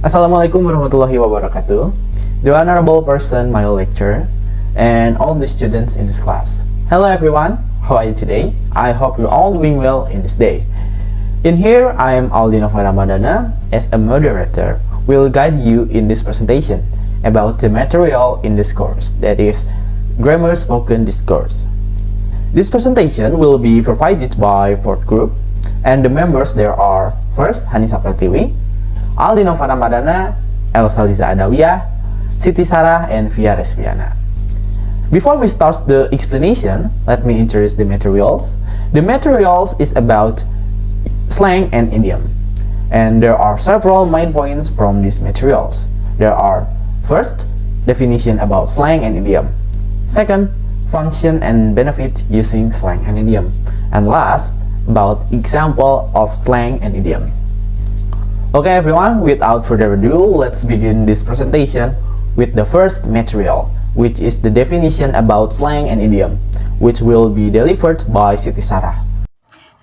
Assalamualaikum warahmatullahi wabarakatuh. The honorable person, my lecturer, and all the students in this class. Hello everyone, how are you today? I hope you're all doing well in this day. In here, I am Aldino Ramadana. As a moderator, will guide you in this presentation about the material in this course, that is, grammar spoken discourse. This presentation will be provided by fourth group, and the members there are first Hanisa Pratiwi, Aldino Ramadana, Elsa Liza Adawiyah, Siti Sarah, and Via Resviana. Before we start the explanation, let me introduce the materials. The materials is about slang and idiom, and there are several main points from these materials. There are first, definition about slang and idiom. Second, function and benefit using slang and idiom. And last, about example of slang and idiom. Okay everyone, without further ado, let's begin this presentation with the first material, which is the definition about slang and idiom, which will be delivered by Siti Sarah.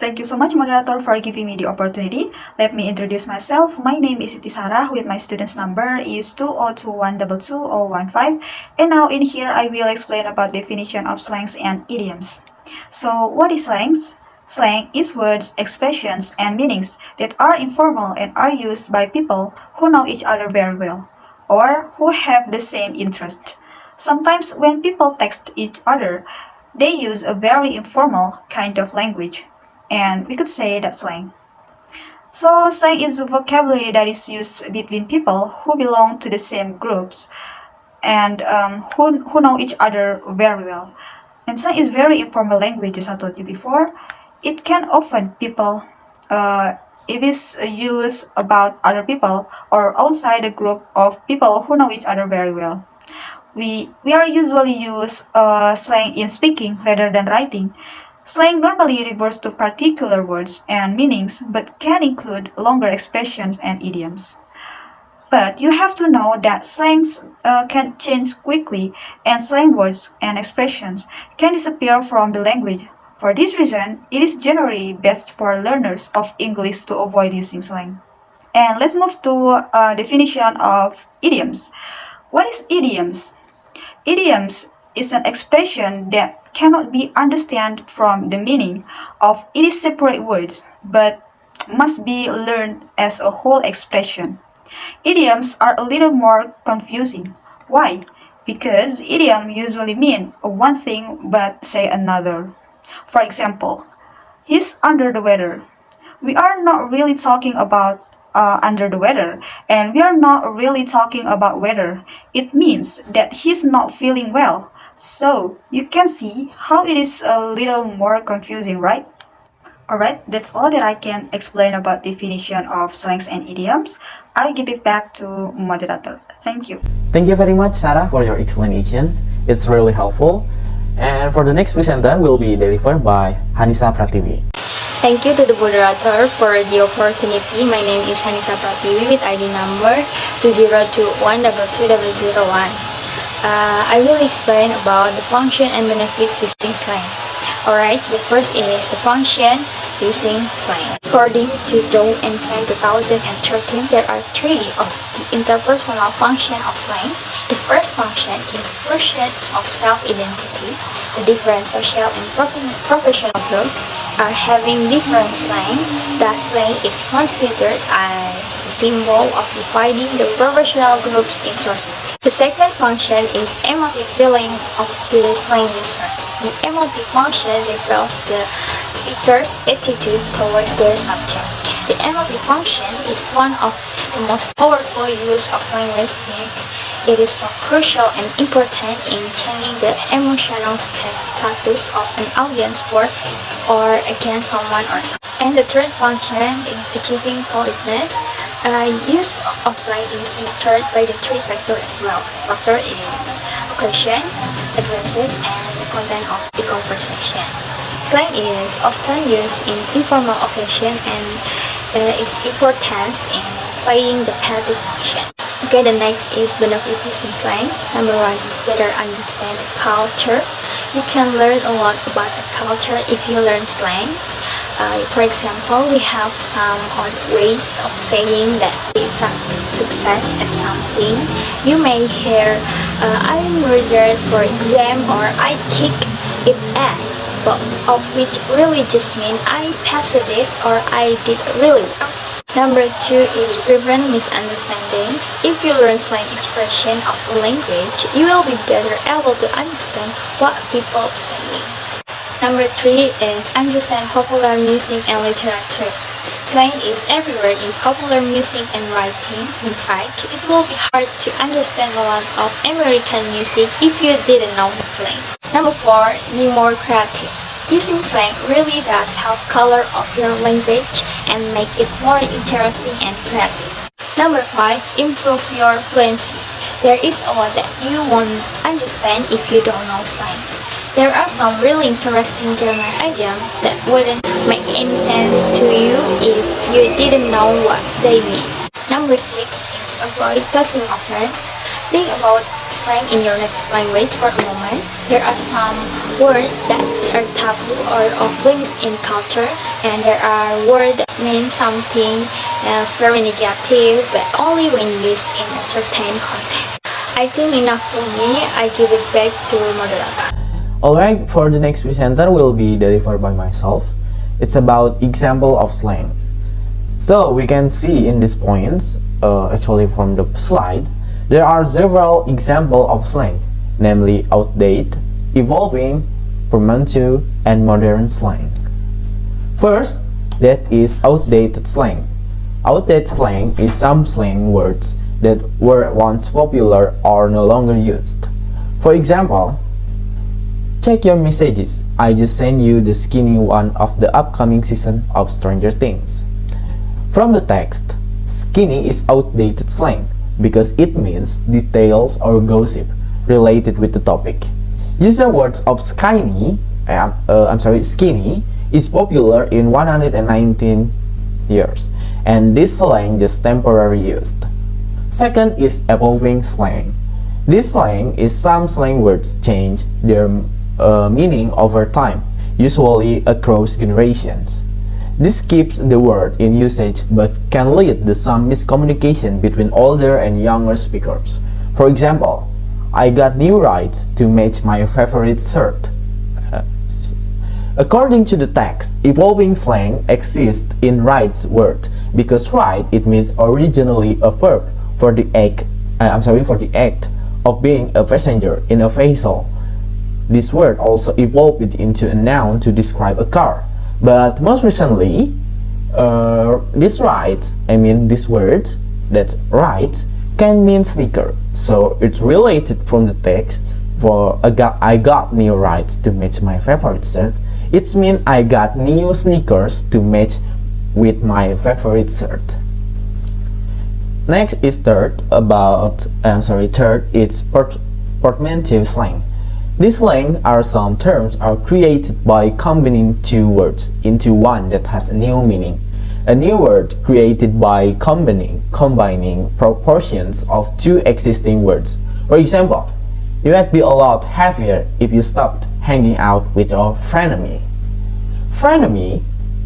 Thank you so much, moderator, for giving me the opportunity. Let me introduce myself. My name is Siti Sarah, with my student's number is 202122015. And now in here, I will explain about definition of slangs and idioms. So, what is slangs? Slang is words, expressions, and meanings that are informal and are used by people who know each other very well, or who have the same interest. Sometimes when people text each other, they use a very informal kind of language, and we could say that's slang. So slang is a vocabulary that is used between people who belong to the same groups and who know each other very well. And slang is very informal language, as I told you before. It can often people, if it's used about other people or outside a group of people who know each other very well. We are usually use slang in speaking rather than writing. Slang normally refers to particular words and meanings, but can include longer expressions and idioms. But you have to know that slangs can change quickly, and slang words and expressions can disappear from the language. For this reason, it is generally best for learners of English to avoid using slang. And let's move to definition of idioms. What is idioms? Idioms is an expression that cannot be understood from the meaning of its separate words, but must be learned as a whole expression. Idioms are a little more confusing. Why? Because idiom usually mean one thing but say another. For example, he's under the weather. We are not really talking about under the weather, and we are not really talking about weather. It means that he's not feeling well. So you can see how it is a little more confusing, right? Alright, that's all that I can explain about definition of slangs and idioms. I'll give it back to moderator. Thank you. Thank you very much, Sarah, for your explanations. It's really helpful. And for the next presenter will be delivered by Hanisa Pratiwi. Thank you to the moderator for the opportunity. My name is Hanisa Pratiwi with ID number 202122001. I will explain about the function and benefit using slang. Alright, the first is the function using slang. According to Zhou and Fan 2013, there are three of the interpersonal function of slang. The first function is pursuit of self-identity. The different social and professional groups are having different slang. Thus, slang is considered as the symbol of dividing the professional groups in society. The second function is emotive feeling of the slang users. The emotive function reflects the speaker's attitude towards their subject. The emotive function is one of the most powerful use of language since it is so crucial and important in changing the emotional status of an audience for or against someone or something. And the third function is achieving politeness. Use of slang is restored by the three factors as well. Factor is occasion, addresses, and the content of the conversation. Slang is often used in informal occasion and its importance in playing the petty function. Okay, the next is benefit using slang. Number one is better understand the culture. You can learn a lot about the culture if you learn slang. For example, we have some odd ways of saying that it's a success at something. You may hear, I murdered for exam, or I kicked it ass, but of which really just mean I passed it or I did really well. Number two is prevent misunderstandings. If you learn slang expression of a language, you will be better able to understand what people are saying. Number three is understand popular music and literature. Slang is everywhere in popular music and writing. In fact, it will be hard to understand a lot of American music if you didn't know slang. Number four, be more creative. Using slang really does help color of your language and make it more interesting and creative. Number five, improve your fluency. There is a lot that you won't understand if you don't know slang. There are some really interesting German idioms that wouldn't make any sense to you if you didn't know what they mean. Number six is avoid tossing offense. Think about slang in your native language for a moment. There are some words that are taboo or off limits in culture, and there are words that mean something very negative, but only when used in a certain context. I think enough for me. I give it back to moderator. Alright, for the next presenter will be delivered by myself. It's about example of slang. So we can see in these points, actually from the slide, there are several examples of slang, namely outdated, evolving, primitive, and modern slang. First, that is outdated slang. Outdated slang is some slang words that were once popular or no longer used. For example, check your messages. I just sent you the skinny one of the upcoming season of Stranger Things. From the text, skinny is outdated slang because it means details or gossip related with the topic. User words of skinny is popular in 119 years, and this slang just temporarily used. Second is evolving slang. This slang is some slang words change their meaning over time, usually across generations. This keeps the word in usage but can lead to some miscommunication between older and younger speakers. For example, I got new rights to match my favorite shirt. According to the text, evolving slang exists in rights word because right it means originally a verb for the act of being a passenger in a vehicle. This word also evolved into a noun to describe a car. But most recently, this word, that's right, can mean sneaker. So it's related from the text for I got new rights to match my favorite shirt. It means I got new sneakers to match with my favorite shirt. Next is third is portmanteau slang. These slang are some terms are created by combining two words into one that has a new meaning. A new word created by combining proportions of two existing words. For example, you would be a lot happier if you stopped hanging out with your frenemy. Frenemy,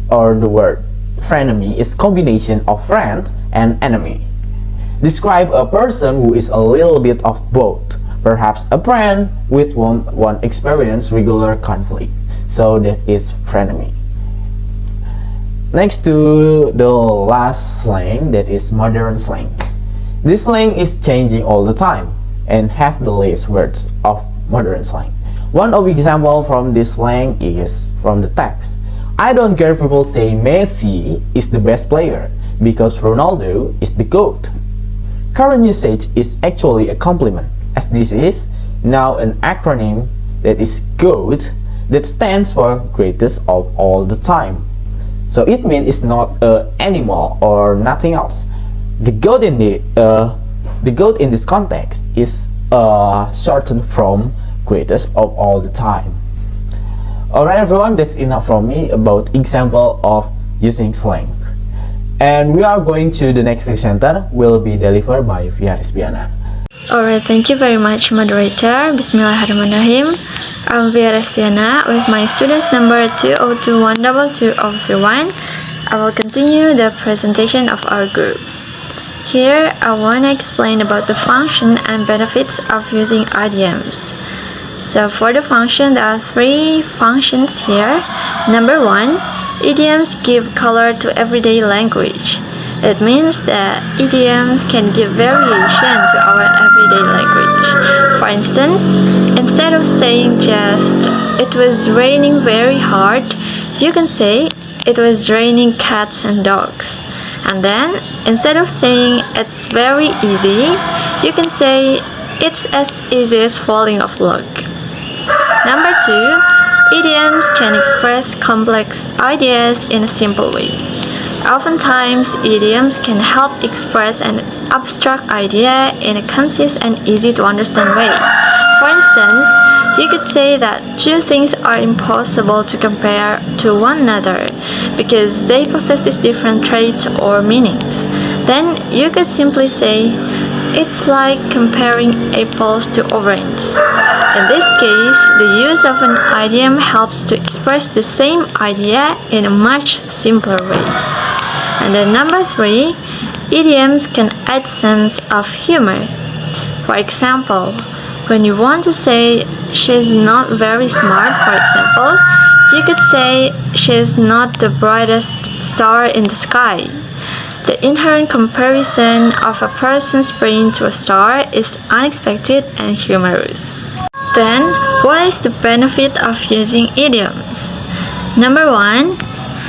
or the word frenemy, is combination of friend and enemy. Describe a person who is a little bit of both. Perhaps a friend with one experience regular conflict. So that is frenemy. Next to the last slang, that is modern slang. This slang is changing all the time and have the least words of modern slang. One of example from this slang is from the text. I don't care if people say Messi is the best player because Ronaldo is the GOAT. Current usage is actually a compliment, as this is now an acronym that is GOAT, that stands for greatest of all the time. So it means it's not an animal or nothing else. The GOAT in this context is shortened from greatest of all the time. Alright everyone, that's enough from me about example of using slang. And we are going to the next presenter will be delivered by Via Respiana. Alright, thank you very much, moderator. Bismillahirrahmanirrahim. I'm Via Respiana with my students number 202122031. I will continue the presentation of our group. Here, I want to explain about the function and benefits of using idioms. So for the function, there are three functions here. Number one, idioms give color to everyday language. It means that idioms can give variation to our everyday language. For instance, instead of saying just, "It was raining very hard," you can say, "It was raining cats and dogs." And then, instead of saying, "It's very easy," you can say, "It's as easy as falling off log." Number two, idioms can express complex ideas in a simple way. Oftentimes, idioms can help express an abstract idea in a concise and easy to understand way. For instance, you could say that two things are impossible to compare to one another because they possess different traits or meanings. Then you could simply say, "It's like comparing apples to oranges." In this case, the use of an idiom helps to express the same idea in a much simpler way. And then number three, idioms can add sense of humor. For example, when you want to say she's not very smart, for example, you could say she's not the brightest star in the sky. The inherent comparison of a person's brain to a star is unexpected and humorous. Then, what is the benefit of using idioms? Number one,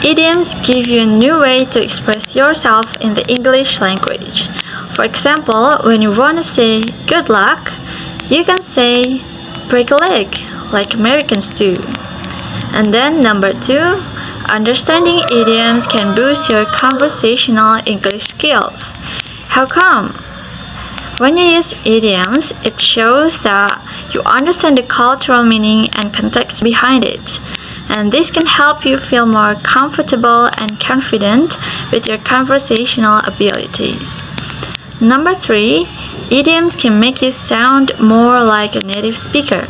idioms give you a new way to express yourself in the English language. For example, when you want to say "good luck," you can say "break a leg," like Americans do. And then number two, understanding idioms can boost your conversational English skills. How come? When you use idioms, it shows that you understand the cultural meaning and context behind it. And this can help you feel more comfortable and confident with your conversational abilities. Number three, idioms can make you sound more like a native speaker.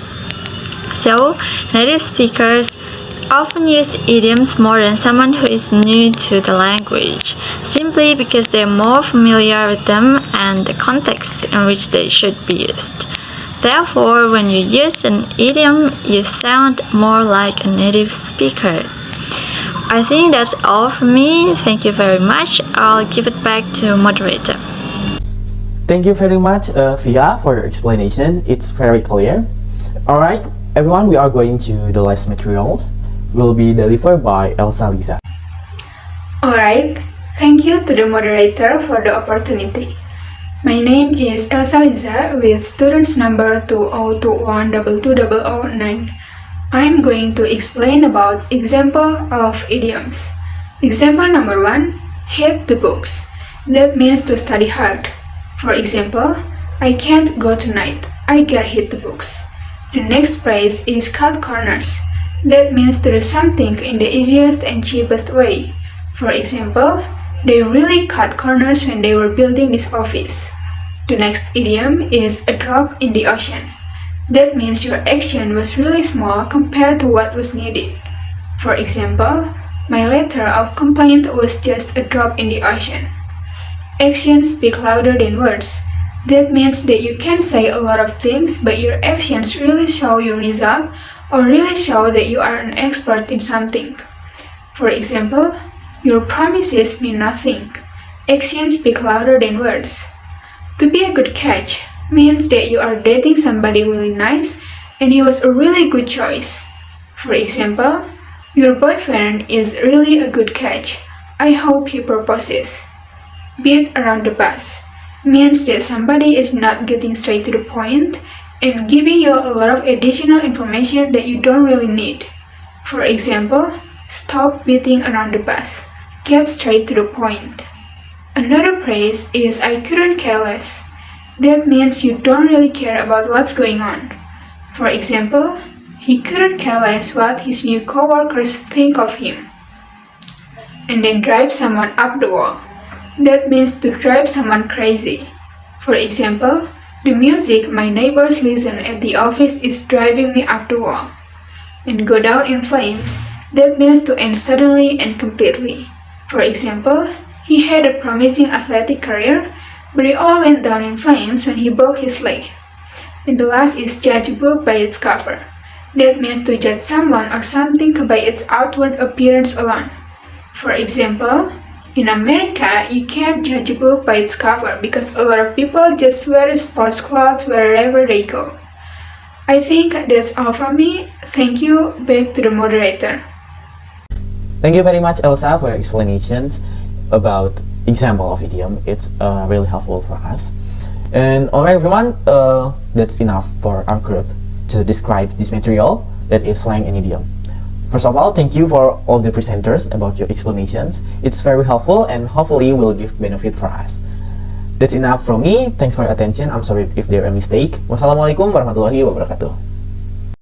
So, native speakers often use idioms more than someone who is new to the language, simply because they're more familiar with them and the context in which they should be used. Therefore, when you use an idiom, you sound more like a native speaker. I think that's all from me. Thank you very much. I'll give it back to moderator. Thank you very much, Via, for your explanation. It's very clear. Alright, everyone, we are going to the last materials. Will be delivered by Elsa Lisa. Alright, thank you to the moderator for the opportunity. My name is Elsa Lisa with students number 202122009. I am going to explain about example of idioms. Example number 1, hit the books. That means to study hard. For example, I can't go tonight. I get hit the books. The next phrase is cut corners. That means to do something in the easiest and cheapest way. For example, they really cut corners when they were building this office. The next idiom is a drop in the ocean. That means your action was really small compared to what was needed. For example, my letter of complaint was just a drop in the ocean. Actions speak louder than words. That means that you can say a lot of things, but your actions really show your result or really show that you are an expert in something. For example, your promises mean nothing. Actions speak louder than words. To be a good catch means that you are dating somebody really nice and he was a really good choice. For example, your boyfriend is really a good catch. I hope he proposes. Beat around the bush means that somebody is not getting straight to the point and giving you a lot of additional information that you don't really need. For example, stop beating around the bush. Get straight to the point. Another phrase is I couldn't care less. That means you don't really care about what's going on. For example, he couldn't care less what his new coworkers think of him. And then drive someone up the wall. That means to drive someone crazy. For example, the music my neighbors listen at the office is driving me up the wall. And go down in flames, that means to end suddenly and completely. For example, he had a promising athletic career, but it all went down in flames when he broke his leg. And the last is judge a book by its cover. That means to judge someone or something by its outward appearance alone. For example, in America, you can't judge a book by its cover because a lot of people just wear sports clothes wherever they go. I think that's all from me. Thank you. Back to the moderator. Thank you very much, Elsa, for your explanations about example of idiom. It's really helpful for us. And alright, everyone, that's enough for our group to describe this material that is slang and idiom. First of all, thank you for all the presenters about your explanations. It's very helpful and hopefully will give benefit for us. That's enough from me. Thanks for your attention. I'm sorry if there are a mistake. Wassalamualaikum warahmatullahi wabarakatuh.